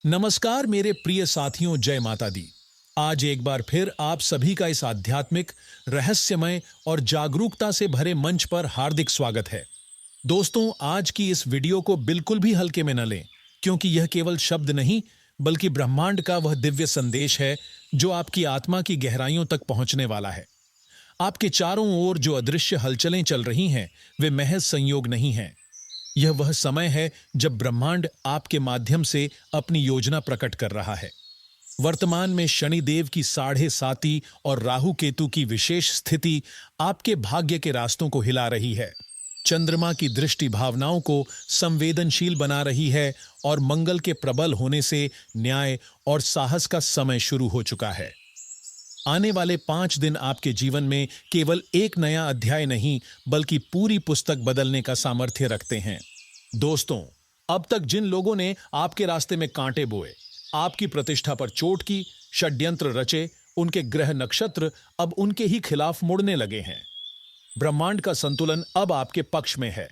नमस्कार मेरे प्रिय साथियों, जय माता दी। आज एक बार फिर आप सभी का इस आध्यात्मिक, रहस्यमय और जागरूकता से भरे मंच पर हार्दिक स्वागत है। दोस्तों, आज की इस वीडियो को बिल्कुल भी हल्के में न लें, क्योंकि यह केवल शब्द नहीं, बल्कि ब्रह्मांड का वह दिव्य संदेश है जो आपकी आत्मा की गहराइयों तक पहुंचने वाला है। आपके चारों ओर जो अदृश्य हलचलें चल रही हैं, वे महज संयोग नहीं हैं। यह वह समय है जब ब्रह्मांड आपके माध्यम से अपनी योजना प्रकट कर रहा है। वर्तमान में शनिदेव की 7.5 और राहु केतु की विशेष स्थिति आपके भाग्य के रास्तों को हिला रही है। चंद्रमा की दृष्टि भावनाओं को संवेदनशील बना रही है और मंगल के प्रबल होने से न्याय और साहस का समय शुरू हो चुका है। आने वाले 5 दिन आपके जीवन में केवल एक नया अध्याय नहीं, बल्कि पूरी पुस्तक बदलने का सामर्थ्य रखते हैं। दोस्तों, अब तक जिन लोगों ने आपके रास्ते में कांटे बोए, आपकी प्रतिष्ठा पर चोट की, षड्यंत्र रचे, उनके ग्रह नक्षत्र अब उनके ही खिलाफ मुड़ने लगे हैं। ब्रह्मांड का संतुलन अब आपके पक्ष में है।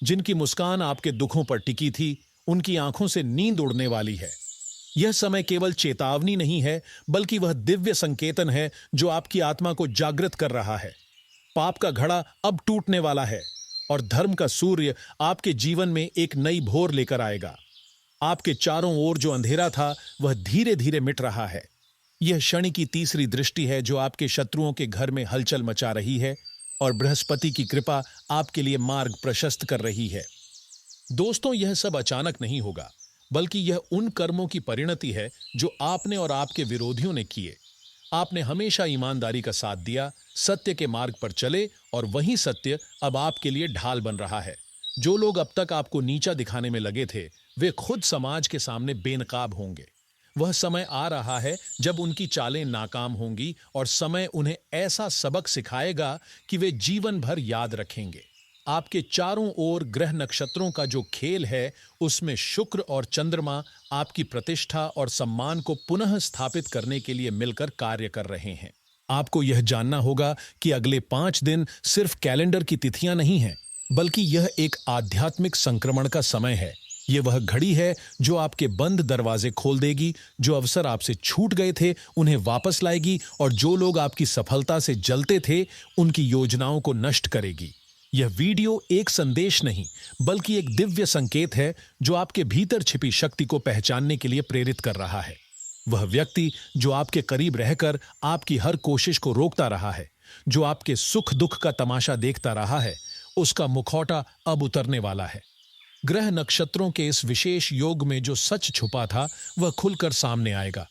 जिनकी मुस्कान आपके दुखों पर टिकी थी, उनकी आंखों से नींद उड़ने वाली है। यह समय केवल चेतावनी नहीं है, बल्कि वह दिव्य संकेतन है जो आपकी आत्मा को जागृत कर रहा है। पाप का घड़ा अब टूटने वाला है और धर्म का सूर्य आपके जीवन में एक नई भोर लेकर आएगा। आपके चारों ओर जो अंधेरा था, वह धीरे धीरे मिट रहा है। यह शनि की तीसरी दृष्टि है जो आपके शत्रुओं के घर में हलचल मचा रही है, और बृहस्पति की कृपा आपके लिए मार्ग प्रशस्त कर रही है। दोस्तों, यह सब अचानक नहीं होगा, बल्कि यह उन कर्मों की परिणति है जो आपने और आपके विरोधियों ने किए। आपने हमेशा ईमानदारी का साथ दिया, सत्य के मार्ग पर चले, और वही सत्य अब आपके लिए ढाल बन रहा है। जो लोग अब तक आपको नीचा दिखाने में लगे थे, वे खुद समाज के सामने बेनकाब होंगे। वह समय आ रहा है जब उनकी चालें नाकाम होंगी और समय उन्हें ऐसा सबक सिखाएगा कि वे जीवन भर याद रखेंगे। आपके चारों ओर ग्रह नक्षत्रों का जो खेल है, उसमें शुक्र और चंद्रमा आपकी प्रतिष्ठा और सम्मान को पुनः स्थापित करने के लिए मिलकर कार्य कर रहे हैं। आपको यह जानना होगा कि अगले 5 दिन सिर्फ कैलेंडर की तिथियां नहीं हैं, बल्कि यह एक आध्यात्मिक संक्रमण का समय है। यह वह घड़ी है जो आपके बंद दरवाजे खोल देगी, जो अवसर आपसे छूट गए थे उन्हें वापस लाएगी, और जो लोग आपकी सफलता से जलते थे उनकी योजनाओं को नष्ट करेगी। यह वीडियो एक संदेश नहीं, बल्कि एक दिव्य संकेत है जो आपके भीतर छिपी शक्ति को पहचानने के लिए प्रेरित कर रहा है। वह व्यक्ति जो आपके करीब रहकर आपकी हर कोशिश को रोकता रहा है, जो आपके सुख दुख का तमाशा देखता रहा है, उसका मुखौटा अब उतरने वाला है। ग्रह नक्षत्रों के इस विशेष योग में जो सच छुपा था, वह खुलकर सामने आएगा।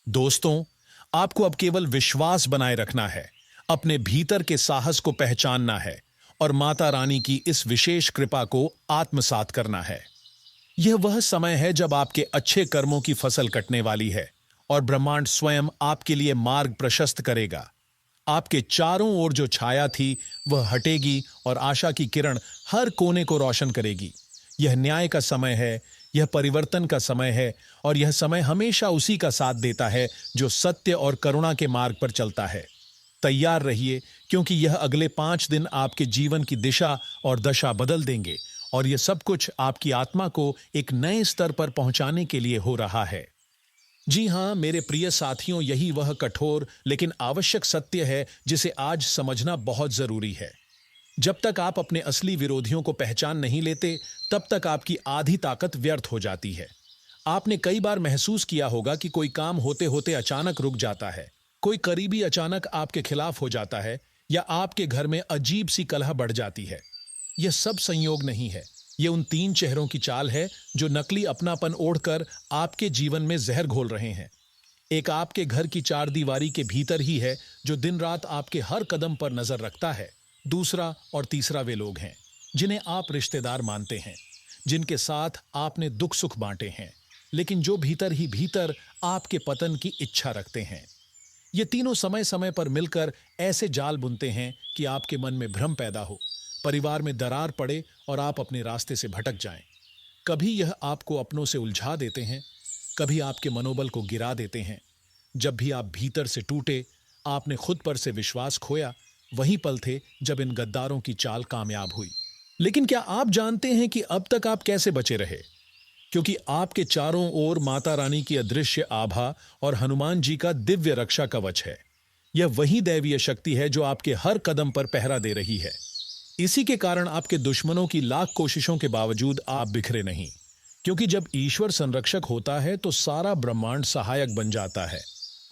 दोस्तों, आपको अब केवल विश्वास बनाए रखना है, अपने भीतर के साहस को पहचानना है, और माता रानी की इस विशेष कृपा को आत्मसात करना है। यह वह समय है जब आपके अच्छे कर्मों की फसल कटने वाली है, और ब्रह्मांड स्वयं आपके लिए मार्ग प्रशस्त करेगा। आपके चारों ओर जो छाया थी, वह हटेगी, और आशा की किरण हर कोने को रोशन करेगी। यह न्याय का समय है, यह परिवर्तन का समय है, और यह समय हमेशा उसी का साथ देता है जो सत्य और करुणा के मार्ग पर चलता है। तैयार रहिए, क्योंकि यह अगले 5 दिन आपके जीवन की दिशा और दशा बदल देंगे, और यह सब कुछ आपकी आत्मा को एक नए स्तर पर पहुंचाने के लिए हो रहा है। जी हां मेरे प्रिय साथियों, यही वह कठोर लेकिन आवश्यक सत्य है जिसे आज समझना बहुत जरूरी है। जब तक आप अपने असली विरोधियों को पहचान नहीं लेते, तब तक आपकी आधी ताकत व्यर्थ हो जाती है। आपने कई बार महसूस किया होगा कि कोई काम होते होते अचानक रुक जाता है, कोई करीबी अचानक आपके खिलाफ हो जाता है, या आपके घर में अजीब सी कलह बढ़ जाती है। यह सब संयोग नहीं है, यह उन 3 चेहरों की चाल है जो नकली अपनापन ओढ़कर आपके जीवन में जहर घोल रहे हैं। एक आपके घर की 4 दीवारी के भीतर ही है जो दिन रात आपके हर कदम पर नजर रखता है। दूसरा और तीसरा वे लोग हैं जिन्हें आप रिश्तेदार मानते हैं, जिनके साथ आपने दुख सुख बांटे हैं, लेकिन जो भीतर ही भीतर आपके पतन की इच्छा रखते हैं। ये तीनों समय समय पर मिलकर ऐसे जाल बुनते हैं कि आपके मन में भ्रम पैदा हो, परिवार में दरार पड़े, और आप अपने रास्ते से भटक जाएं। कभी यह आपको अपनों से उलझा देते हैं, कभी आपके मनोबल को गिरा देते हैं। जब भी आप भीतर से टूटे, आपने खुद पर से विश्वास खोया, वही पल थे जब इन गद्दारों की चाल कामयाब हुई। लेकिन क्या आप जानते हैं कि अब तक आप कैसे बचे रहे? क्योंकि आपके चारों ओर माता रानी की अदृश्य आभा और हनुमान जी का दिव्य रक्षा कवच है। यह वही दैवीय शक्ति है जो आपके हर कदम पर पहरा दे रही है। इसी के कारण आपके दुश्मनों की लाख कोशिशों के बावजूद आप बिखरे नहीं, क्योंकि जब ईश्वर संरक्षक होता है तो सारा ब्रह्मांड सहायक बन जाता है।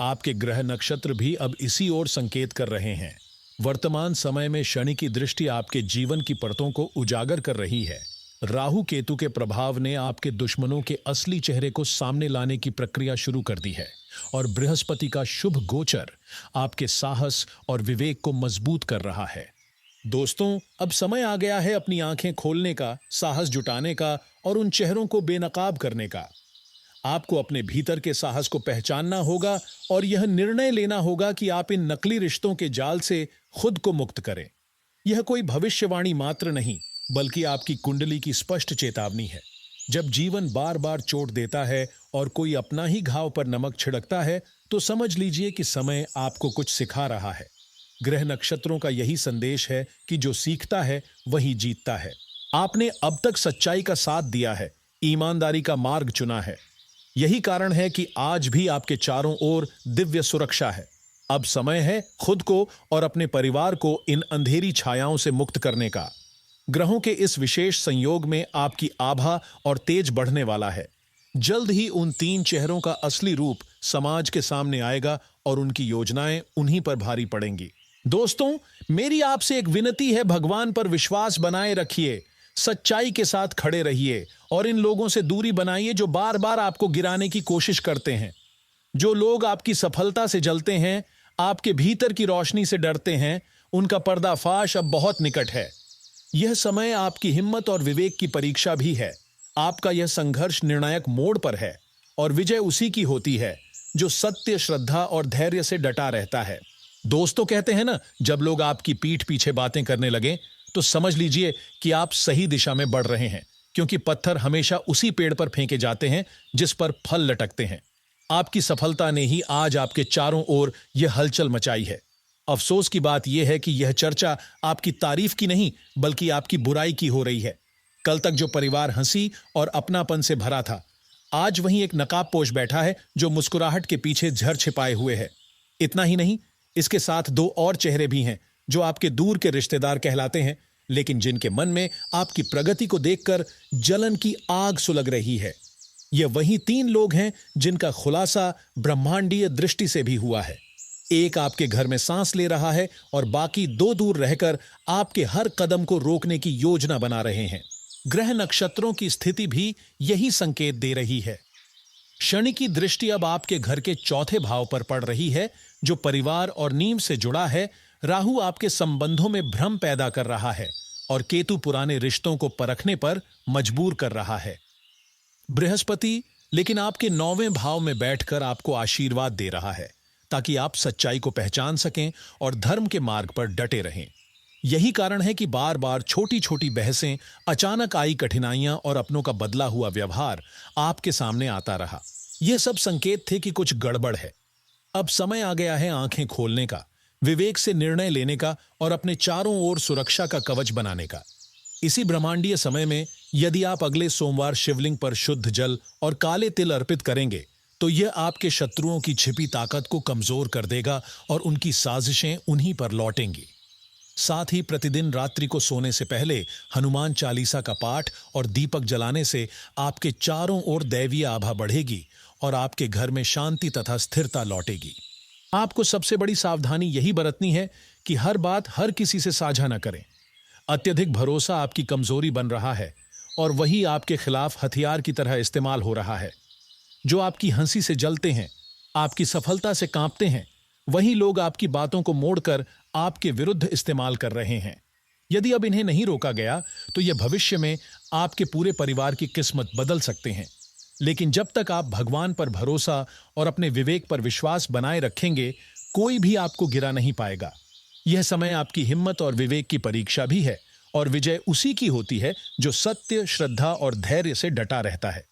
आपके ग्रह नक्षत्र भी अब इसी ओर संकेत कर रहे हैं। वर्तमान समय में शनि की दृष्टि आपके जीवन की परतों को उजागर कर रही है। राहु केतु के प्रभाव ने आपके दुश्मनों के असली चेहरे को सामने लाने की प्रक्रिया शुरू कर दी है, और बृहस्पति का शुभ गोचर आपके साहस और विवेक को मजबूत कर रहा है। दोस्तों, अब समय आ गया है अपनी आंखें खोलने का, साहस जुटाने का और उन चेहरों को बेनकाब करने का। आपको अपने भीतर के साहस को पहचानना होगा और यह निर्णय लेना होगा कि आप इन नकली रिश्तों के जाल से खुद को मुक्त करें। यह कोई भविष्यवाणी मात्र नहीं, बल्कि आपकी कुंडली की स्पष्ट चेतावनी है। जब जीवन बार बार चोट देता है और कोई अपना ही घाव पर नमक छिड़कता है, तो समझ लीजिए कि समय आपको कुछ सिखा रहा है। ग्रह नक्षत्रों का यही संदेश है कि जो सीखता है वही जीतता है। आपने अब तक सच्चाई का साथ दिया है, ईमानदारी का मार्ग चुना है। यही कारण है कि आज भी आपके चारों ओर दिव्य सुरक्षा है। अब समय है खुद को और अपने परिवार को इन अंधेरी छायाओं से मुक्त करने का। ग्रहों के इस विशेष संयोग में आपकी आभा और तेज बढ़ने वाला है। जल्द ही उन तीन चेहरों का असली रूप समाज के सामने आएगा और उनकी योजनाएं उन्हीं पर भारी पड़ेंगी। दोस्तों, मेरी आपसे एक विनती है, भगवान पर विश्वास बनाए रखिए, सच्चाई के साथ खड़े रहिए और इन लोगों से दूरी बनाइए जो बार बार आपको गिराने की कोशिश करते हैं। जो लोग आपकी सफलता से जलते हैं, आपके भीतर की रोशनी से डरते हैं, उनका पर्दाफाश अब बहुत निकट है। यह समय आपकी हिम्मत और विवेक की परीक्षा भी है। आपका यह संघर्ष निर्णायक मोड़ पर है और विजय उसी की होती है जो सत्य, श्रद्धा और धैर्य से डटा रहता है। दोस्तों, कहते हैं ना, जब लोग आपकी पीठ पीछे बातें करने लगें तो समझ लीजिए कि आप सही दिशा में बढ़ रहे हैं, क्योंकि पत्थर हमेशा उसी पेड़ पर फेंके जाते हैं जिस पर फल लटकते हैं। आपकी सफलता ने ही आज आपके चारों ओर यह हलचल मचाई है। अफसोस की बात यह है कि यह चर्चा आपकी तारीफ की नहीं, बल्कि आपकी बुराई की हो रही है। कल तक जो परिवार हंसी और अपनापन से भरा था, आज वहीं एक नकाबपोश बैठा है जो मुस्कुराहट के पीछे झर छिपाए हुए है। इतना ही नहीं, इसके साथ दो और चेहरे भी हैं जो आपके दूर के रिश्तेदार कहलाते हैं, लेकिन जिनके मन में आपकी प्रगति को देखकर जलन की आग सुलग रही है। ये वही तीन लोग हैं जिनका खुलासा ब्रह्मांडीय दृष्टि से भी हुआ है। एक आपके घर में सांस ले रहा है और बाकी दो दूर रहकर आपके हर कदम को रोकने की योजना बना रहे हैं। ग्रह नक्षत्रों की स्थिति भी यही संकेत दे रही है। शनि की दृष्टि अब आपके घर के चौथे भाव पर पड़ रही है, जो परिवार और नींव से जुड़ा है। राहु आपके संबंधों में भ्रम पैदा कर रहा है और केतु पुराने रिश्तों को परखने पर मजबूर कर रहा है। बृहस्पति लेकिन आपके 9वें भाव में बैठकर आपको आशीर्वाद दे रहा है, ताकि आप सच्चाई को पहचान सकें और धर्म के मार्ग पर डटे रहें। यही कारण है कि बार बार छोटी छोटी बहसें, अचानक आई कठिनाइयां और अपनों का बदला हुआ व्यवहार आपके सामने आता रहा। यह सब संकेत थे कि कुछ गड़बड़ है। अब समय आ गया है आंखें खोलने का, विवेक से निर्णय लेने का और अपने चारों ओर सुरक्षा का कवच बनाने का। इसी ब्रह्मांडीय समय में यदि आप अगले सोमवार शिवलिंग पर शुद्ध जल और काले तिल अर्पित करेंगे, तो यह आपके शत्रुओं की छिपी ताकत को कमजोर कर देगा और उनकी साजिशें उन्हीं पर लौटेंगी। साथ ही प्रतिदिन रात्रि को सोने से पहले हनुमान चालीसा का पाठ और दीपक जलाने से आपके चारों ओर दैवीय आभा बढ़ेगी और आपके घर में शांति तथा स्थिरता लौटेगी। आपको सबसे बड़ी सावधानी यही बरतनी है कि हर बात हर किसी से साझा न करें। अत्यधिक भरोसा आपकी कमजोरी बन रहा है और वही आपके खिलाफ हथियार की तरह इस्तेमाल हो रहा है। जो आपकी हंसी से जलते हैं, आपकी सफलता से कांपते हैं, वही लोग आपकी बातों को मोड़कर आपके विरुद्ध इस्तेमाल कर रहे हैं। यदि अब इन्हें नहीं रोका गया तो यह भविष्य में आपके पूरे परिवार की किस्मत बदल सकते हैं। लेकिन जब तक आप भगवान पर भरोसा और अपने विवेक पर विश्वास बनाए रखेंगे, कोई भी आपको गिरा नहीं पाएगा। यह समय आपकी हिम्मत और विवेक की परीक्षा भी है और विजय उसी की होती है जो सत्य, श्रद्धा और धैर्य से डटा रहता है।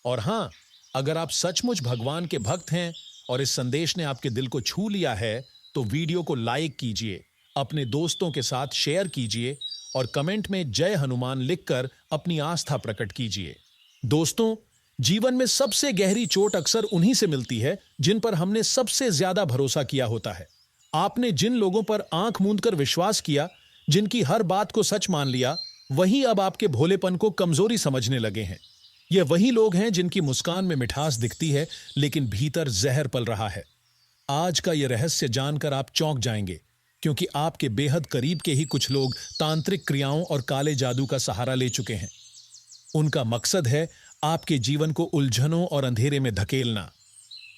और हां, अगर आप सचमुच भगवान के भक्त हैं और इस संदेश ने आपके दिल को छू लिया है, तो वीडियो को लाइक कीजिए, अपने दोस्तों के साथ शेयर कीजिए और कमेंट में जय हनुमान लिखकर अपनी आस्था प्रकट कीजिए। दोस्तों, जीवन में सबसे गहरी चोट अक्सर उन्हीं से मिलती है जिन पर हमने सबसे ज्यादा भरोसा किया होता है। आपने जिन लोगों पर आंख मूंद कर विश्वास किया, जिनकी हर बात को सच मान लिया, वही अब आपके भोलेपन को कमजोरी समझने लगे हैं। ये वही लोग हैं जिनकी मुस्कान में मिठास दिखती है, लेकिन भीतर जहर पल रहा है। आज का यह रहस्य जानकर आप चौंक जाएंगे, क्योंकि आपके बेहद करीब के ही कुछ लोग तांत्रिक क्रियाओं और काले जादू का सहारा ले चुके हैं। उनका मकसद है आपके जीवन को उलझनों और अंधेरे में धकेलना।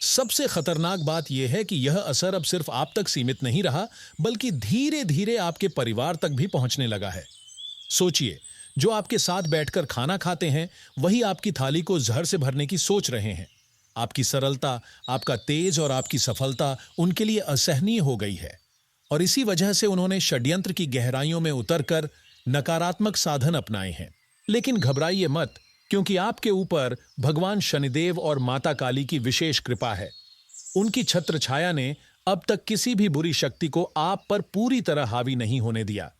सबसे खतरनाक बात यह है कि यह असर अब सिर्फ आप तक सीमित नहीं रहा, बल्कि धीरे धीरे आपके परिवार तक भी पहुंचने लगा है। सोचिए, जो आपके साथ बैठकर खाना खाते हैं, वही आपकी थाली को जहर से भरने की सोच रहे हैं। आपकी सरलता, आपका तेज और आपकी सफलता उनके लिए असहनीय हो गई है, और इसी वजह से उन्होंने षड्यंत्र की गहराइयों में उतरकर नकारात्मक साधन अपनाए हैं। लेकिन घबराइए मत, क्योंकि आपके ऊपर भगवान शनिदेव और माता काली की विशेष कृपा है। उनकी छत्र छाया ने अब तक किसी भी बुरी शक्ति को आप पर पूरी तरह हावी नहीं होने दिया।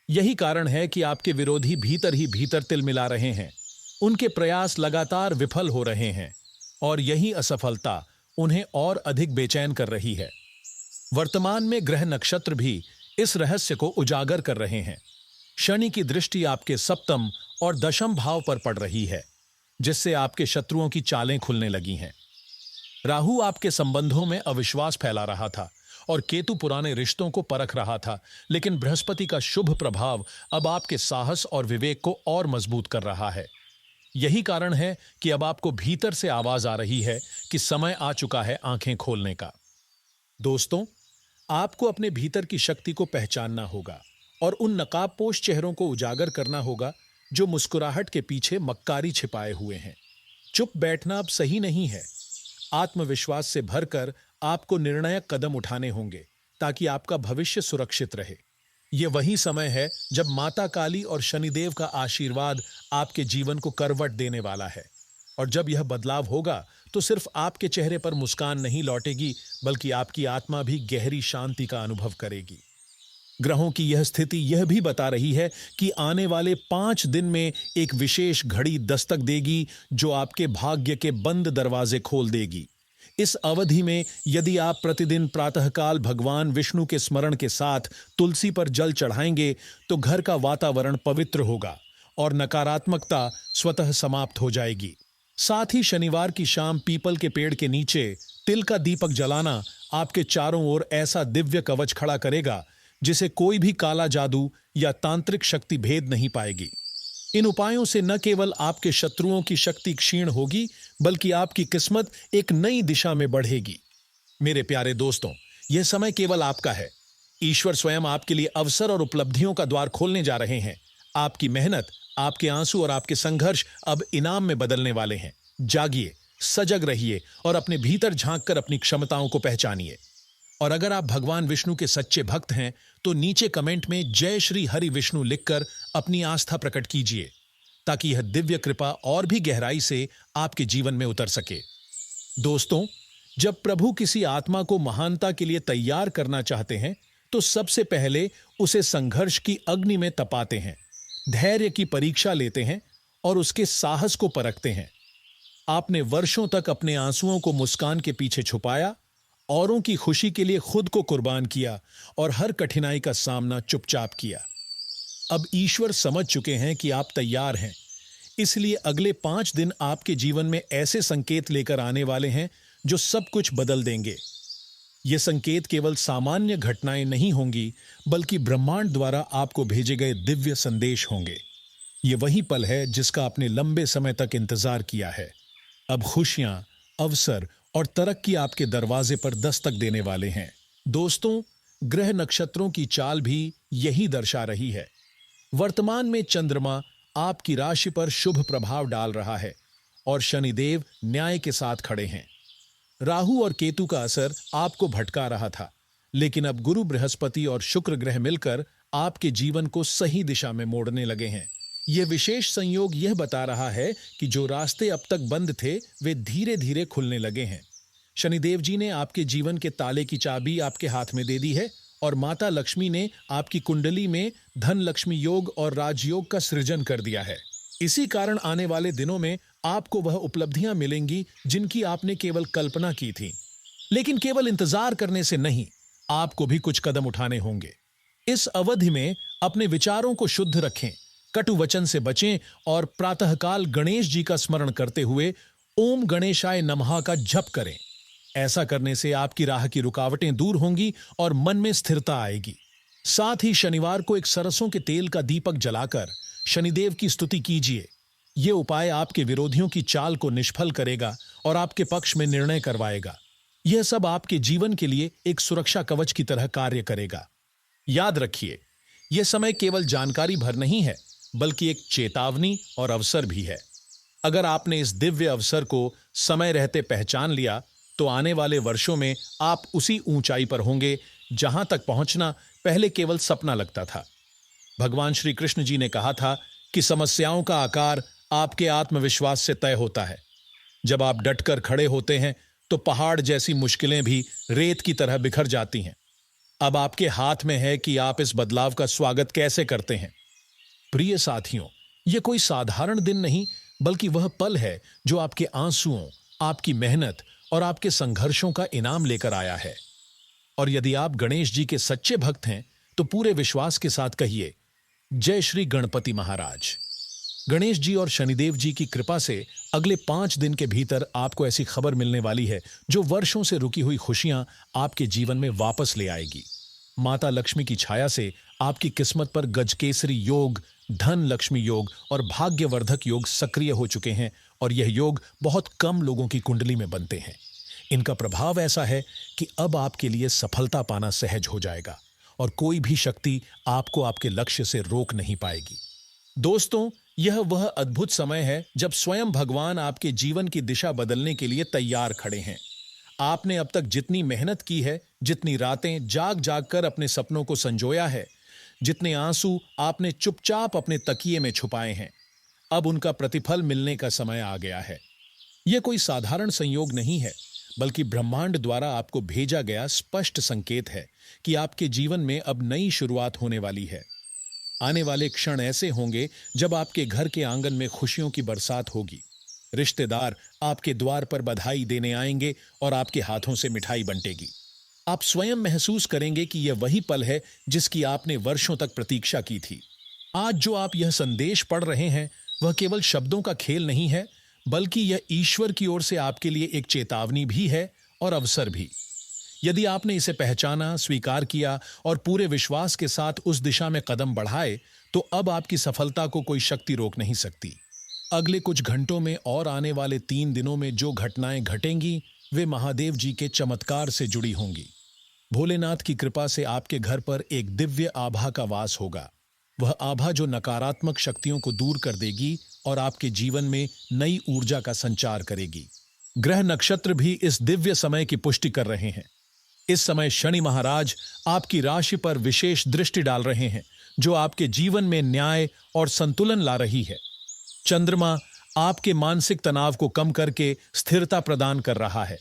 यही कारण है कि आपके विरोधी भीतर ही भीतर तिलमिला रहे हैं। उनके प्रयास लगातार विफल हो रहे हैं, और यही असफलता उन्हें और अधिक बेचैन कर रही है। वर्तमान में ग्रह नक्षत्र भी इस रहस्य को उजागर कर रहे हैं। शनि की दृष्टि आपके सप्तम और दशम भाव पर पड़ रही है, जिससे आपके शत्रुओं की चालें खुलने लगी हैं। राहु आपके संबंधों में अविश्वास फैला रहा था, और केतु पुराने रिश्तों को परख रहा था, लेकिन बृहस्पति का शुभ प्रभाव अब आपके साहस और विवेक को और मजबूत कर रहा है। यही कारण है कि अब आपको भीतर से आवाज आ रही है कि समय आ चुका है आंखें खोलने का। दोस्तों, आपको अपने भीतर की शक्ति को पहचानना होगा और उन नकाबपोश चेहरों को उजागर करना होगा जो मुस्कुराहट के पीछे मक्कारी छिपाए हुए हैं। चुप बैठना अब सही नहीं है। आत्मविश्वास से भरकर आपको निर्णायक कदम उठाने होंगे, ताकि आपका भविष्य सुरक्षित रहे। यह वही समय है जब माता काली और शनिदेव का आशीर्वाद आपके जीवन को करवट देने वाला है। और जब यह बदलाव होगा, तो सिर्फ आपके चेहरे पर मुस्कान नहीं लौटेगी, बल्कि आपकी आत्मा भी गहरी शांति का अनुभव करेगी। ग्रहों की यह स्थिति यह भी बता रही है कि आने वाले 5 दिन में एक विशेष घड़ी दस्तक देगी, जो आपके भाग्य के बंद दरवाजे खोल देगी। इस अवधि में यदि आप प्रतिदिन प्रातःकाल भगवान विष्णु के स्मरण के साथ तुलसी पर जल चढ़ाएंगे, तो घर का वातावरण पवित्र होगा और नकारात्मकता स्वतः समाप्त हो जाएगी। साथ ही शनिवार की शाम पीपल के पेड़ के नीचे तिल का दीपक जलाना आपके चारों ओर ऐसा दिव्य कवच खड़ा करेगा, जिसे कोई भी काला जादू या तांत्रिक शक्ति भेद नहीं पाएगी। इन उपायों से न केवल आपके शत्रुओं की शक्ति क्षीण होगी, बल्कि आपकी किस्मत एक नई दिशा में बढ़ेगी। मेरे प्यारे दोस्तों, यह समय केवल आपका है। ईश्वर स्वयं आपके लिए अवसर और उपलब्धियों का द्वार खोलने जा रहे हैं। आपकी मेहनत, आपके आंसू और आपके संघर्ष अब इनाम में बदलने वाले हैं। जागिए, सजग रहिए और अपने भीतर झांककर अपनी क्षमताओं को पहचानिए। और अगर आप भगवान विष्णु के सच्चे भक्त हैं, तो नीचे कमेंट में जय श्री हरि विष्णु लिखकर अपनी आस्था प्रकट कीजिए, ताकि यह दिव्य कृपा और भी गहराई से आपके जीवन में उतर सके। दोस्तों, जब प्रभु किसी आत्मा को महानता के लिए तैयार करना चाहते हैं, तो सबसे पहले उसे संघर्ष की अग्नि में तपाते हैं, धैर्य की परीक्षा लेते हैं और उसके साहस को परखते हैं। आपने वर्षों तक अपने आंसुओं को मुस्कान के पीछे छुपाया, औरों की खुशी के लिए खुद को कुर्बान किया और हर कठिनाई का सामना चुपचाप किया। अब ईश्वर समझ चुके हैं कि आप तैयार हैं, इसलिए अगले 5 दिन आपके जीवन में ऐसे संकेत लेकर आने वाले हैं जो सब कुछ बदल देंगे। ये संकेत केवल सामान्य घटनाएं नहीं होंगी, बल्कि ब्रह्मांड द्वारा आपको भेजे गए दिव्य संदेश होंगे। ये वही पल है जिसका आपने लंबे समय तक इंतजार किया है। अब खुशियां, अवसर और तरक्की आपके दरवाजे पर दस्तक देने वाले हैं। दोस्तों, ग्रह नक्षत्रों की चाल भी यही दर्शा रही है। वर्तमान में चंद्रमा आपकी राशि पर शुभ प्रभाव डाल रहा है और शनिदेव न्याय के साथ खड़े हैं। राहु और केतु का असर आपको भटका रहा था, लेकिन अब गुरु, बृहस्पति और शुक्र ग्रह मिलकर आपके जीवन को सही दिशा में मोड़ने लगे हैं। यह विशेष संयोग यह बता रहा है कि जो रास्ते अब तक बंद थे, वे धीरे धीरे खुलने लगे हैं। शनिदेव जी ने आपके जीवन के ताले की चाबी आपके हाथ में दे दी है, और माता लक्ष्मी ने आपकी कुंडली में धन लक्ष्मी योग और राजयोग का सृजन कर दिया है। इसी कारण आने वाले दिनों में आपको वह उपलब्धियां मिलेंगी जिनकी आपने केवल कल्पना की थी। लेकिन केवल इंतजार करने से नहीं, आपको भी कुछ कदम उठाने होंगे। इस अवधि में अपने विचारों को शुद्ध रखें, कटु वचन से बचें और प्रातःकाल गणेश जी का स्मरण करते हुए ओम गणेशाय नमः का जप करें। ऐसा करने से आपकी राह की रुकावटें दूर होंगी और मन में स्थिरता आएगी। साथ ही शनिवार को एक सरसों के तेल का दीपक जलाकर शनिदेव की स्तुति कीजिए। यह उपाय आपके विरोधियों की चाल को निष्फल करेगा और आपके पक्ष में निर्णय करवाएगा। यह सब आपके जीवन के लिए एक सुरक्षा कवच की तरह कार्य करेगा। याद रखिए, यह समय केवल जानकारी भर नहीं है, बल्कि एक चेतावनी और अवसर भी है। अगर आपने इस दिव्य अवसर को समय रहते पहचान लिया, तो आने वाले वर्षों में आप उसी ऊंचाई पर होंगे जहां तक पहुंचना पहले केवल सपना लगता था। भगवान श्री कृष्ण जी ने कहा था कि समस्याओं का आकार आपके आत्मविश्वास से तय होता है। जब आप डटकर खड़े होते हैं, तो पहाड़ जैसी मुश्किलें भी रेत की तरह बिखर जाती हैं। अब आपके हाथ में है कि आप इस बदलाव का स्वागत कैसे करते हैं। प्रिय साथियों, यह कोई साधारण दिन नहीं, बल्कि वह पल है जो आपके आंसुओं, आपकी मेहनत और आपके संघर्षों का इनाम लेकर आया है। और यदि आप गणेश जी के सच्चे भक्त हैं, तो पूरे विश्वास के साथ कहिए, जय श्री गणपति महाराज। गणेश जी और शनिदेव जी की कृपा से अगले 5 दिन के भीतर आपको ऐसी खबर मिलने वाली है जो वर्षों से रुकी हुई खुशियां आपके जीवन में वापस ले आएगी। माता लक्ष्मी की छाया से आपकी किस्मत पर गजकेसरी योग, धन लक्ष्मी योग और भाग्यवर्धक योग सक्रिय हो चुके हैं और यह योग बहुत कम लोगों की कुंडली में बनते हैं। इनका प्रभाव ऐसा है कि अब आपके लिए सफलता पाना सहज हो जाएगा और कोई भी शक्ति आपको आपके लक्ष्य से रोक नहीं पाएगी। दोस्तों, यह वह अद्भुत समय है जब स्वयं भगवान आपके जीवन की दिशा बदलने के लिए तैयार खड़े हैं। आपने अब तक जितनी मेहनत की है, जितनी रातें जाग जाग कर अपने सपनों को संजोया है, जितने आंसू आपने चुपचाप अपने तकिए में छुपाए हैं, अब उनका प्रतिफल मिलने का समय आ गया है। यह कोई साधारण संयोग नहीं है, बल्कि ब्रह्मांड द्वारा आपको भेजा गया स्पष्ट संकेत है कि आपके जीवन में अब नई शुरुआत होने वाली है। आने वाले क्षण ऐसे होंगे जब आपके घर के आंगन में खुशियों की बरसात होगी। रिश्तेदार आपके द्वार पर बधाई देने आएंगे और आपके हाथों से मिठाई बंटेगी। आप स्वयं महसूस करेंगे कि यह वही पल है जिसकी आपने वर्षों तक प्रतीक्षा की थी। आज जो आप यह संदेश पढ़ रहे हैं, वह केवल शब्दों का खेल नहीं है, बल्कि यह ईश्वर की ओर से आपके लिए एक चेतावनी भी है और अवसर भी। यदि आपने इसे पहचाना, स्वीकार किया और पूरे विश्वास के साथ उस दिशा में कदम बढ़ाए, तो अब आपकी सफलता को कोई शक्ति रोक नहीं सकती। अगले कुछ घंटों में और आने वाले 3 दिनों में जो घटनाएं घटेंगी, वे महादेव जी के चमत्कार से जुड़ी होंगी। भोलेनाथ की कृपा से आपके घर पर एक दिव्य आभा का वास होगा। वह आभा जो नकारात्मक शक्तियों को दूर कर देगी और आपके जीवन में नई ऊर्जा का संचार करेगी। ग्रह नक्षत्र भी इस दिव्य समय की पुष्टि कर रहे हैं। इस समय शनि महाराज आपकी राशि पर विशेष दृष्टि डाल रहे हैं, जो आपके जीवन में न्याय और संतुलन ला रही है। चंद्रमा आपके मानसिक तनाव को कम करके स्थिरता प्रदान कर रहा है।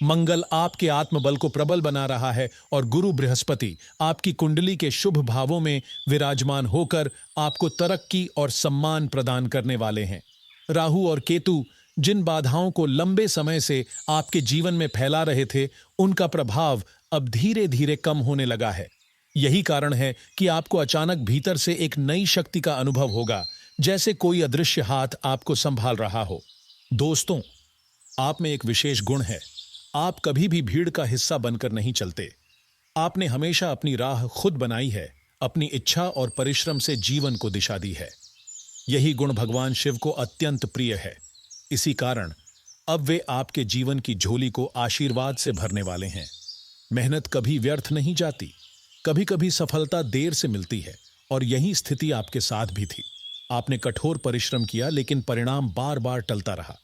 मंगल आपके आत्मबल को प्रबल बना रहा है और गुरु बृहस्पति आपकी कुंडली के शुभ भावों में विराजमान होकर आपको तरक्की और सम्मान प्रदान करने वाले हैं। राहु और केतु जिन बाधाओं को लंबे समय से आपके जीवन में फैला रहे थे, उनका प्रभाव अब धीरे धीरे कम होने लगा है। यही कारण है कि आपको अचानक भीतर से एक नई शक्ति का अनुभव होगा, जैसे कोई अदृश्य हाथ आपको संभाल रहा हो। दोस्तों, आप में एक विशेष गुण है। आप कभी भी भीड़ का हिस्सा बनकर नहीं चलते। आपने हमेशा अपनी राह खुद बनाई है, अपनी इच्छा और परिश्रम से जीवन को दिशा दी है। यही गुण भगवान शिव को अत्यंत प्रिय है। इसी कारण अब वे आपके जीवन की झोली को आशीर्वाद से भरने वाले हैं। मेहनत कभी व्यर्थ नहीं जाती। कभी कभी सफलता देर से मिलती है और यही स्थिति आपके साथ भी थी। आपने कठोर परिश्रम किया, लेकिन परिणाम बार बार टलता रहा।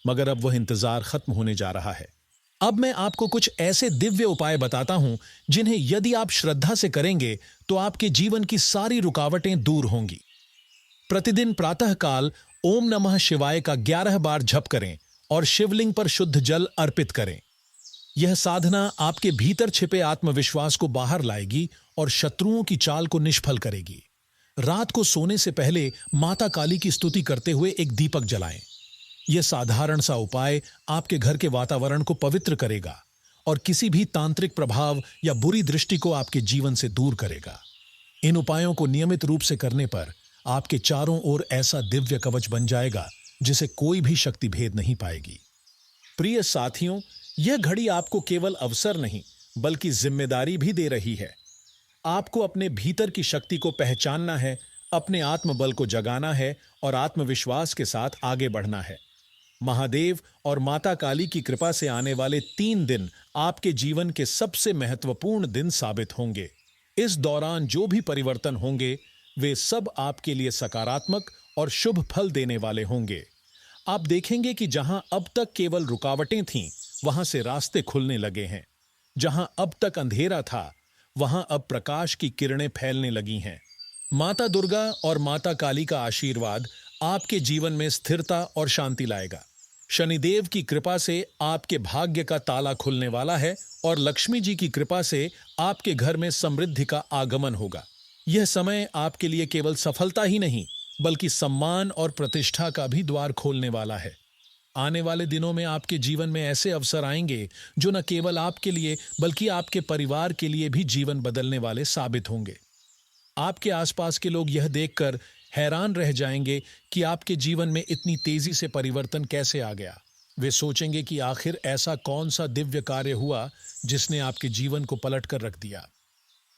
मगर अब वह इंतजार खत्म होने जा रहा है। अब मैं आपको कुछ ऐसे दिव्य उपाय बताता हूं, जिन्हें यदि आप श्रद्धा से करेंगे तो आपके जीवन की सारी रुकावटें दूर होंगी। प्रतिदिन प्रातःकाल ओम नमः शिवाय का 11 बार जप करें और शिवलिंग पर शुद्ध जल अर्पित करें। यह साधना आपके भीतर छिपे आत्मविश्वास को बाहर लाएगी और शत्रुओं की चाल को निष्फल करेगी। रात को सोने से पहले माता काली की स्तुति करते हुए एक दीपक जलाएं। यह साधारण सा उपाय आपके घर के वातावरण को पवित्र करेगा और किसी भी तांत्रिक प्रभाव या बुरी दृष्टि को आपके जीवन से दूर करेगा। इन उपायों को नियमित रूप से करने पर आपके चारों ओर ऐसा दिव्य कवच बन जाएगा जिसे कोई भी शक्ति भेद नहीं पाएगी। प्रिय साथियों, यह घड़ी आपको केवल अवसर नहीं बल्कि जिम्मेदारी भी दे रही है। आपको अपने भीतर की शक्ति को पहचानना है, अपने आत्मबल को जगाना है और आत्मविश्वास के साथ आगे बढ़ना है। महादेव और माता काली की कृपा से आने वाले 3 दिन आपके जीवन के सबसे महत्वपूर्ण दिन साबित होंगे। इस दौरान जो भी परिवर्तन होंगे वे सब आपके लिए सकारात्मक और शुभ फल देने वाले होंगे। आप देखेंगे कि जहां अब तक केवल रुकावटें थीं, वहां से रास्ते खुलने लगे हैं। जहां अब तक अंधेरा था, वहां अब प्रकाश की किरणें फैलने लगी हैं। माता दुर्गा और माता काली का आशीर्वाद आपके जीवन में स्थिरता और शांति लाएगा। शनिदेव की कृपा से आपके भाग्य का ताला खुलने वाला है और लक्ष्मी जी की कृपा से आपके घर में समृद्धि का आगमन होगा। यह समय आपके लिए केवल सफलता ही नहीं बल्कि सम्मान और प्रतिष्ठा का भी द्वार खोलने वाला है। आने वाले दिनों में आपके जीवन में ऐसे अवसर आएंगे जो न केवल आपके लिए बल्कि आपके परिवार के लिए भी जीवन बदलने वाले साबित होंगे। आपके आसपास के लोग यह देखकर हैरान रह जाएंगे कि आपके जीवन में इतनी तेजी से परिवर्तन कैसे आ गया। वे सोचेंगे कि आखिर ऐसा कौन सा दिव्य कार्य हुआ जिसने आपके जीवन को पलट कर रख दिया।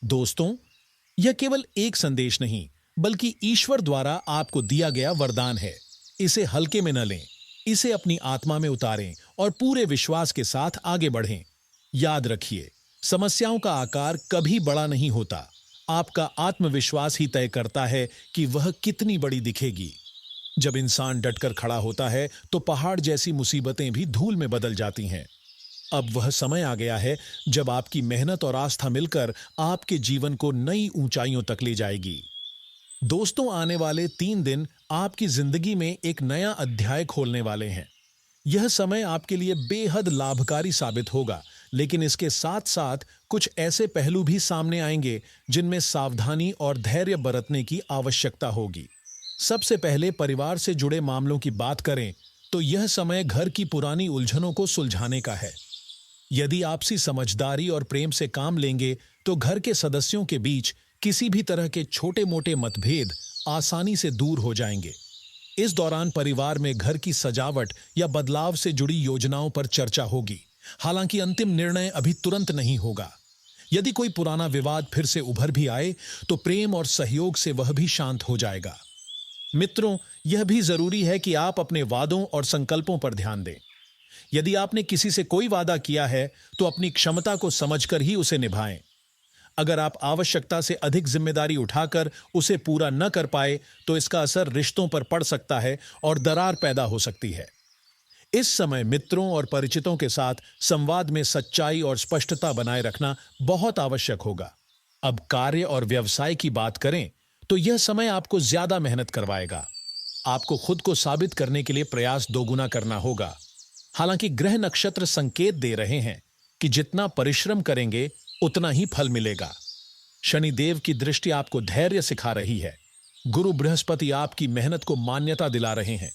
दोस्तों, यह केवल एक संदेश नहीं बल्कि ईश्वर द्वारा आपको दिया गया वरदान है। इसे हल्के में न लें, इसे अपनी आत्मा में उतारें और पूरे विश्वास के साथ आगे बढ़ें। याद रखिए, समस्याओं का आकार कभी बड़ा नहीं होता। आपका आत्मविश्वास ही तय करता है कि वह कितनी बड़ी दिखेगी। जब इंसान डटकर खड़ा होता है तो पहाड़ जैसी मुसीबतें भी धूल में बदल जाती हैं। अब वह समय आ गया है जब आपकी मेहनत और आस्था मिलकर आपके जीवन को नई ऊंचाइयों तक ले जाएगी। दोस्तों, आने वाले 3 दिन आपकी जिंदगी में एक नया अध्याय खोलने वाले हैं। यह समय आपके लिए बेहद लाभकारी साबित होगा, लेकिन इसके साथ साथ कुछ ऐसे पहलू भी सामने आएंगे जिनमें सावधानी और धैर्य बरतने की आवश्यकता होगी। सबसे पहले परिवार से जुड़े मामलों की बात करें तो यह समय घर की पुरानी उलझनों को सुलझाने का है। यदि आपसी समझदारी और प्रेम से काम लेंगे तो घर के सदस्यों के बीच किसी भी तरह के छोटे मोटे मतभेद आसानी से दूर हो जाएंगे। इस दौरान परिवार में घर की सजावट या बदलाव से जुड़ी योजनाओं पर चर्चा होगी। हालांकि अंतिम निर्णय अभी तुरंत नहीं होगा। यदि कोई पुराना विवाद फिर से उभर भी आए तो प्रेम और सहयोग से वह भी शांत हो जाएगा। मित्रों, यह भी जरूरी है कि आप अपने वादों और संकल्पों पर ध्यान दें। यदि आपने किसी से कोई वादा किया है तो अपनी क्षमता को समझकर ही उसे निभाएं। अगर आप आवश्यकता से अधिक जिम्मेदारी उठाकर उसे पूरा न कर पाए तो इसका असर रिश्तों पर पड़ सकता है और दरार पैदा हो सकती है। इस समय मित्रों और परिचितों के साथ संवाद में सच्चाई और स्पष्टता बनाए रखना बहुत आवश्यक होगा। अब कार्य और व्यवसाय की बात करें तो यह समय आपको ज्यादा मेहनत करवाएगा। आपको खुद को साबित करने के लिए प्रयास दोगुना करना होगा। हालांकि ग्रह नक्षत्र संकेत दे रहे हैं कि जितना परिश्रम करेंगे उतना ही फल मिलेगा। शनिदेव की दृष्टि आपको धैर्य सिखा रही है। गुरु बृहस्पति आपकी मेहनत को मान्यता दिला रहे हैं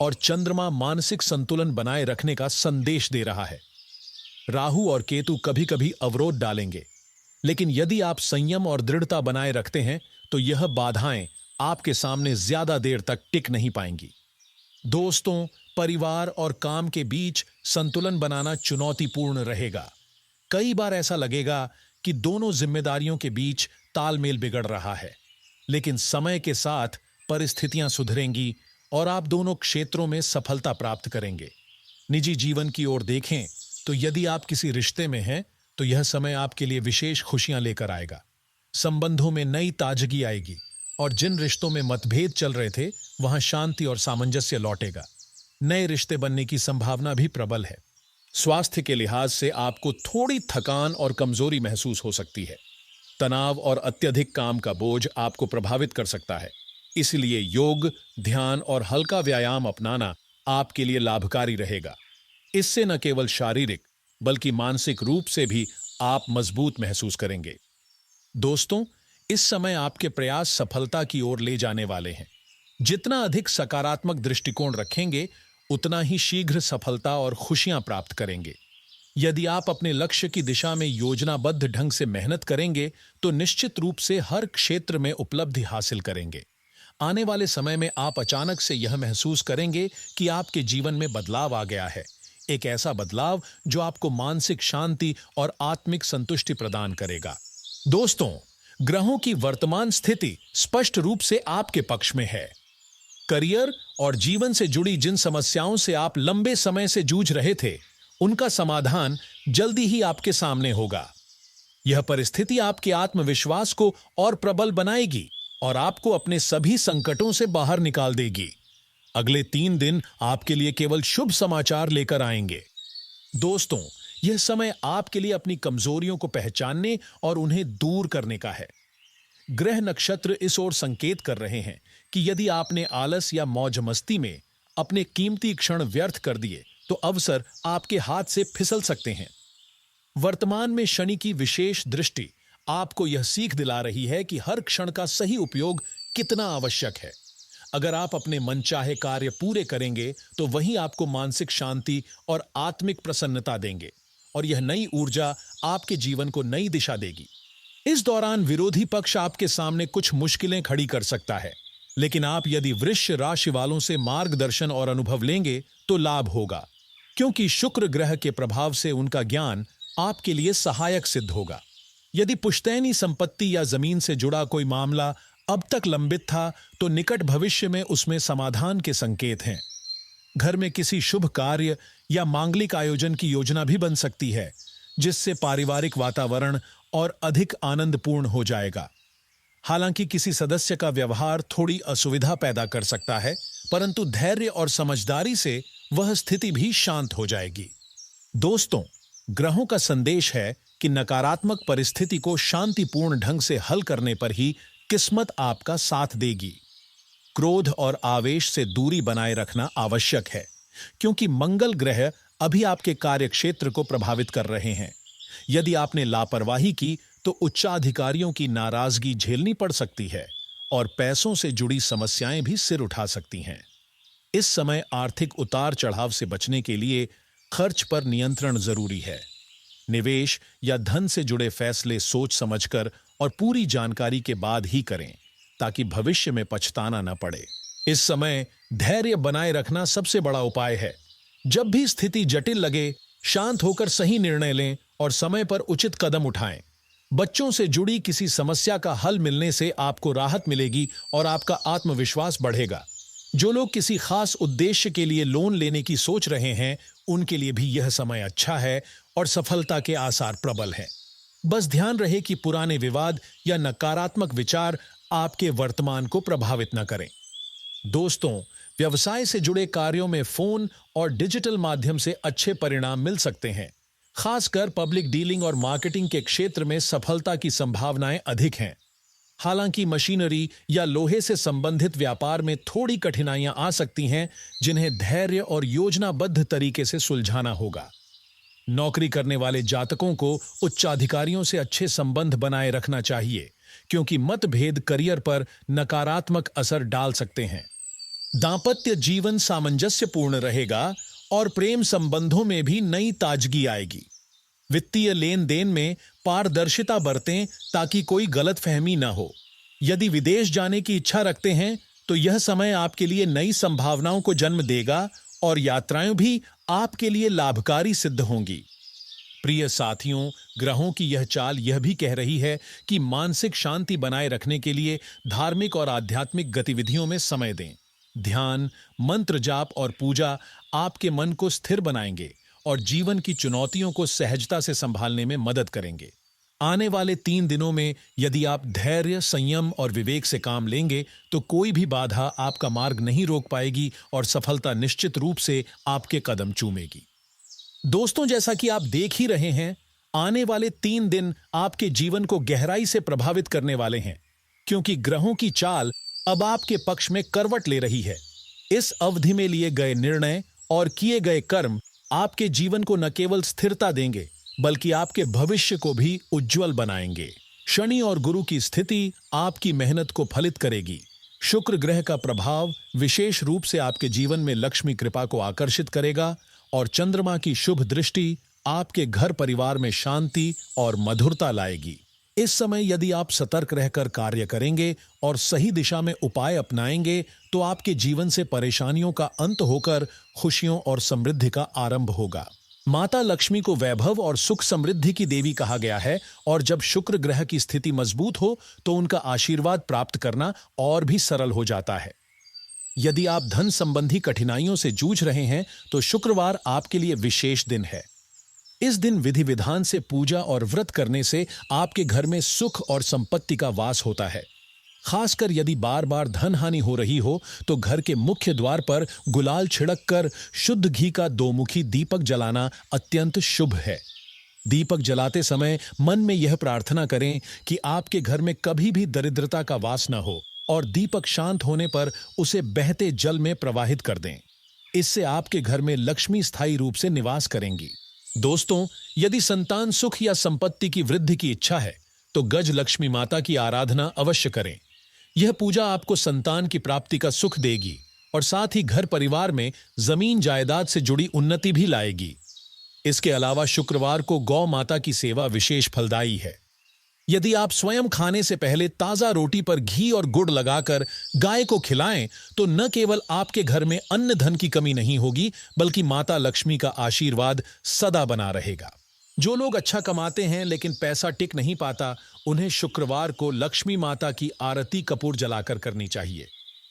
और चंद्रमा मानसिक संतुलन बनाए रखने का संदेश दे रहा है। राहु और केतु कभी कभी अवरोध डालेंगे, लेकिन यदि आप संयम और दृढ़ता बनाए रखते हैं तो यह बाधाएं आपके सामने ज्यादा देर तक टिक नहीं पाएंगी। दोस्तों, परिवार और काम के बीच संतुलन बनाना चुनौतीपूर्ण रहेगा। कई बार ऐसा लगेगा कि दोनों जिम्मेदारियों के बीच तालमेल बिगड़ रहा है, लेकिन समय के साथ परिस्थितियां सुधरेंगी और आप दोनों क्षेत्रों में सफलता प्राप्त करेंगे। निजी जीवन की ओर देखें तो यदि आप किसी रिश्ते में हैं तो यह समय आपके लिए विशेष खुशियां लेकर आएगा। संबंधों में नई ताजगी आएगी और जिन रिश्तों में मतभेद चल रहे थे वहां शांति और सामंजस्य लौटेगा। नए रिश्ते बनने की संभावना भी प्रबल है। स्वास्थ्य के लिहाज से आपको थोड़ी थकान और कमजोरी महसूस हो सकती है। तनाव और अत्यधिक काम का बोझ आपको प्रभावित कर सकता है। इसलिए योग, ध्यान और हल्का व्यायाम अपनाना आपके लिए लाभकारी रहेगा। इससे न केवल शारीरिक बल्कि मानसिक रूप से भी आप मजबूत महसूस करेंगे। दोस्तों, इस समय आपके प्रयास सफलता की ओर ले जाने वाले हैं। जितना अधिक सकारात्मक दृष्टिकोण रखेंगे उतना ही शीघ्र सफलता और खुशियां प्राप्त करेंगे। यदि आप अपने लक्ष्य की दिशा में योजनाबद्ध ढंग से मेहनत करेंगे तो निश्चित रूप से हर क्षेत्र में उपलब्धि हासिल करेंगे। आने वाले समय में आप अचानक से यह महसूस करेंगे कि आपके जीवन में बदलाव आ गया है, एक ऐसा बदलाव जो आपको मानसिक शांति और आत्मिक संतुष्टि प्रदान करेगा। दोस्तों, ग्रहों की वर्तमान स्थिति स्पष्ट रूप से आपके पक्ष में है। करियर और जीवन से जुड़ी जिन समस्याओं से आप लंबे समय से जूझ रहे थे, उनका समाधान जल्दी ही आपके सामने होगा। यह परिस्थिति आपके आत्मविश्वास को और प्रबल बनाएगी और आपको अपने सभी संकटों से बाहर निकाल देगी। अगले 3 दिन आपके लिए केवल शुभ समाचार लेकर आएंगे। दोस्तों, यह समय आपके लिए अपनी कमजोरियों को पहचानने और उन्हें दूर करने का है। ग्रह नक्षत्र इस ओर संकेत कर रहे हैं कि यदि आपने आलस या मौज मस्ती में अपने कीमती क्षण व्यर्थ कर दिए तो अवसर आपके हाथ से फिसल सकते हैं। वर्तमान में शनि की विशेष दृष्टि आपको यह सीख दिला रही है कि हर क्षण का सही उपयोग कितना आवश्यक है। अगर आप अपने मनचाहे कार्य पूरे करेंगे तो वही आपको मानसिक शांति और आत्मिक प्रसन्नता देंगे और यह नई ऊर्जा आपके जीवन को नई दिशा देगी। इस दौरान विरोधी पक्ष आपके सामने कुछ मुश्किलें खड़ी कर सकता है, लेकिन आप यदि वृश्चिक राशि वालों से मार्गदर्शन और अनुभव लेंगे तो लाभ होगा, क्योंकि शुक्र ग्रह के प्रभाव से उनका ज्ञान आपके लिए सहायक सिद्ध होगा। यदि पुश्तैनी संपत्ति या जमीन से जुड़ा कोई मामला अब तक लंबित था तो निकट भविष्य में उसमें समाधान के संकेत हैं। घर में किसी शुभ कार्य या मांगलिक आयोजन की योजना भी बन सकती है, जिससे पारिवारिक वातावरण और अधिक आनंदपूर्ण हो जाएगा। हालांकि किसी सदस्य का व्यवहार थोड़ी असुविधा पैदा कर सकता है, परंतु धैर्य और समझदारी से वह स्थिति भी शांत हो जाएगी। दोस्तों, ग्रहों का संदेश है कि नकारात्मक परिस्थिति को शांतिपूर्ण ढंग से हल करने पर ही किस्मत आपका साथ देगी। क्रोध और आवेश से दूरी बनाए रखना आवश्यक है, क्योंकि मंगल ग्रह अभी आपके कार्यक्षेत्र को प्रभावित कर रहे हैं। यदि आपने लापरवाही की तो उच्चाधिकारियों की नाराजगी झेलनी पड़ सकती है और पैसों से जुड़ी समस्याएं भी सिर उठा सकती हैं। इस समय आर्थिक उतार चढ़ाव से बचने के लिए खर्च पर नियंत्रण जरूरी है। निवेश या धन से जुड़े फैसले सोच समझकर और पूरी जानकारी के बाद ही करें, ताकि भविष्य में पछताना न पड़े। इस समय धैर्य बनाए रखना सबसे बड़ा उपाय है। जब भी स्थिति जटिल लगे, शांत होकर सही निर्णय लें और समय पर उचित कदम उठाएं। बच्चों से जुड़ी किसी समस्या का हल मिलने से आपको राहत मिलेगी और आपका आत्मविश्वास बढ़ेगा। जो लोग किसी खास उद्देश्य के लिए लोन लेने की सोच रहे हैं, उनके लिए भी यह समय अच्छा है और सफलता के आसार प्रबल हैं। बस ध्यान रहे कि पुराने विवाद या नकारात्मक विचार आपके वर्तमान को प्रभावित न करें। दोस्तों, व्यवसाय से जुड़े कार्यों में फोन और डिजिटल माध्यम से अच्छे परिणाम मिल सकते हैं। खासकर पब्लिक डीलिंग और मार्केटिंग के क्षेत्र में सफलता की संभावनाएं अधिक हैं। हालांकि मशीनरी या लोहे से संबंधित व्यापार में थोड़ी कठिनाइयां आ सकती हैं, जिन्हें धैर्य और योजनाबद्ध तरीके से सुलझाना होगा। नौकरी करने वाले जातकों को उच्चाधिकारियों से अच्छे संबंध बनाए रखना चाहिए, क्योंकि मतभेद करियर पर नकारात्मक असर डाल सकते हैं। दांपत्य जीवन सामंजस्यपूर्ण रहेगा और प्रेम संबंधों में भी नई ताजगी आएगी। वित्तीय लेन देन में पारदर्शिता बरतें ताकि कोई गलतफहमी न हो। यदि विदेश जाने की इच्छा रखते हैं तो यह समय आपके लिए नई संभावनाओं को जन्म देगा और यात्राएं भी आपके लिए लाभकारी सिद्ध होंगी। प्रिय साथियों, ग्रहों की यह चाल यह भी कह रही है कि मानसिक शांति बनाए रखने के लिए धार्मिक और आध्यात्मिक गतिविधियों में समय दें। ध्यान, मंत्र जाप और पूजा आपके मन को स्थिर बनाएंगे और जीवन की चुनौतियों को सहजता से संभालने में मदद करेंगे। आने वाले 3 दिनों में यदि आप धैर्य, संयम और विवेक से काम लेंगे तो कोई भी बाधा आपका मार्ग नहीं रोक पाएगी और सफलता निश्चित रूप से आपके कदम चूमेगी। दोस्तों, जैसा कि आप देख ही रहे हैं, आने वाले 3 दिन आपके जीवन को गहराई से प्रभावित करने वाले हैं, क्योंकि ग्रहों की चाल अब आपके पक्ष में करवट ले रही है। इस अवधि में लिए गए निर्णय और किए गए कर्म आपके जीवन को न केवल स्थिरता देंगे, बल्कि आपके भविष्य को भी उज्जवल बनाएंगे। शनि और गुरु की स्थिति आपकी मेहनत को फलित करेगी, शुक्र ग्रह का प्रभाव विशेष रूप से आपके जीवन में लक्ष्मी कृपा को आकर्षित करेगा और चंद्रमा की शुभ दृष्टि आपके घर परिवार में शांति और मधुरता लाएगी। इस समय यदि आप सतर्क रहकर कार्य करेंगे और सही दिशा में उपाय अपनाएंगे तो आपके जीवन से परेशानियों का अंत होकर खुशियों और समृद्धि का आरंभ होगा। माता लक्ष्मी को वैभव और सुख समृद्धि की देवी कहा गया है और जब शुक्र ग्रह की स्थिति मजबूत हो तो उनका आशीर्वाद प्राप्त करना और भी सरल हो जाता है। यदि आप धन संबंधी कठिनाइयों से जूझ रहे हैं तो शुक्रवार आपके लिए विशेष दिन है। इस दिन विधि विधान से पूजा और व्रत करने से आपके घर में सुख और संपत्ति का वास होता है। खासकर यदि बार बार धन हानि हो रही हो तो घर के मुख्य द्वार पर गुलाल छिड़क कर शुद्ध घी का दोमुखी दीपक जलाना अत्यंत शुभ है। दीपक जलाते समय मन में यह प्रार्थना करें कि आपके घर में कभी भी दरिद्रता का वास न हो और दीपक शांत होने पर उसे बहते जल में प्रवाहित कर दें। इससे आपके घर में लक्ष्मी स्थायी रूप से निवास करेंगी। दोस्तों, यदि संतान सुख या संपत्ति की वृद्धि की इच्छा है तो गज लक्ष्मी माता की आराधना अवश्य करें। यह पूजा आपको संतान की प्राप्ति का सुख देगी और साथ ही घर परिवार में जमीन जायदाद से जुड़ी उन्नति भी लाएगी। इसके अलावा शुक्रवार को गौ माता की सेवा विशेष फलदायी है। यदि आप स्वयं खाने से पहले ताजा रोटी पर घी और गुड़ लगाकर गाय को खिलाएं तो न केवल आपके घर में अन्न धन की कमी नहीं होगी बल्कि माता लक्ष्मी का आशीर्वाद सदा बना रहेगा। जो लोग अच्छा कमाते हैं लेकिन पैसा टिक नहीं पाता, उन्हें शुक्रवार को लक्ष्मी माता की आरती कपूर जलाकर करनी चाहिए।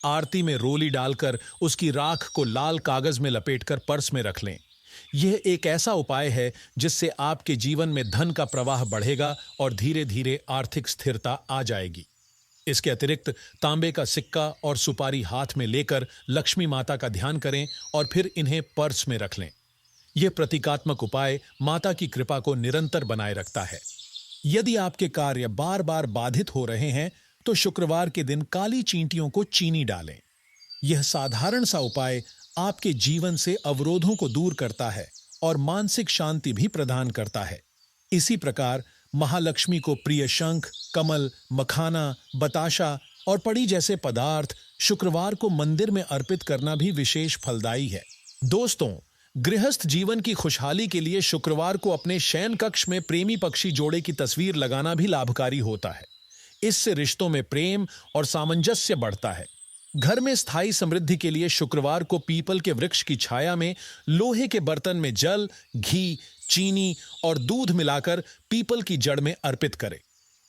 आरती में रोली डालकर उसकी राख को लाल कागज में लपेटकर पर्स में रख लें। यह एक ऐसा उपाय है जिससे आपके जीवन में धन का प्रवाह बढ़ेगा और धीरे धीरे आर्थिक स्थिरता आ जाएगी। इसके अतिरिक्त तांबे का सिक्का और सुपारी हाथ में लेकर लक्ष्मी माता का ध्यान करें और फिर इन्हें पर्स में रख लें। यह प्रतीकात्मक उपाय माता की कृपा को निरंतर बनाए रखता है। यदि आपके कार्य बार बार बाधित हो रहे हैं तो शुक्रवार के दिन काली चींटियों को चीनी डालें। यह साधारण सा उपाय आपके जीवन से अवरोधों को दूर करता है और मानसिक शांति भी प्रदान करता है। इसी प्रकार महालक्ष्मी को प्रिय शंख, कमल, मखाना, बताशा और पड़ी जैसे पदार्थ शुक्रवार को मंदिर में अर्पित करना भी विशेष फलदायी है। दोस्तों, गृहस्थ जीवन की खुशहाली के लिए शुक्रवार को अपने शयन कक्ष में प्रेमी पक्षी जोड़े की तस्वीर लगाना भी लाभकारी होता है। इससे रिश्तों में प्रेम और सामंजस्य बढ़ता है। घर में स्थायी समृद्धि के लिए शुक्रवार को पीपल के वृक्ष की छाया में लोहे के बर्तन में जल, घी, चीनी और दूध मिलाकर पीपल की जड़ में अर्पित करें।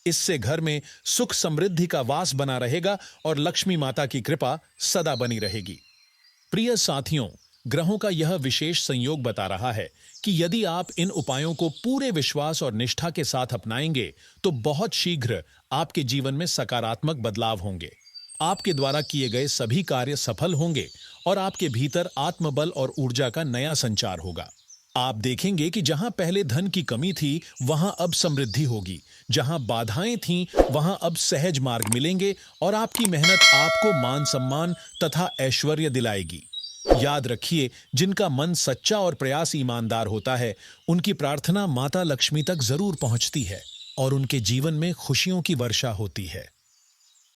इससे घर में सुख समृद्धि का वास बना रहेगा और लक्ष्मी माता की कृपा सदा बनी रहेगी। प्रिय साथियों, ग्रहों का यह विशेष संयोग बता रहा है कि यदि आप इन उपायों को पूरे विश्वास और निष्ठा के साथ अपनाएंगे तो बहुत शीघ्र आपके जीवन में सकारात्मक बदलाव होंगे। आपके द्वारा किए गए सभी कार्य सफल होंगे और आपके भीतर आत्मबल और ऊर्जा का नया संचार होगा। आप देखेंगे कि जहां पहले धन की कमी थी वहां अब समृद्धि होगी, जहां बाधाएं थीं वहां अब सहज मार्ग मिलेंगे और आपकी मेहनत आपको मान सम्मान तथा ऐश्वर्य दिलाएगी। याद रखिए, जिनका मन सच्चा और प्रयास ईमानदार होता है उनकी प्रार्थना माता लक्ष्मी तक जरूर पहुंचती है और उनके जीवन में खुशियों की वर्षा होती है।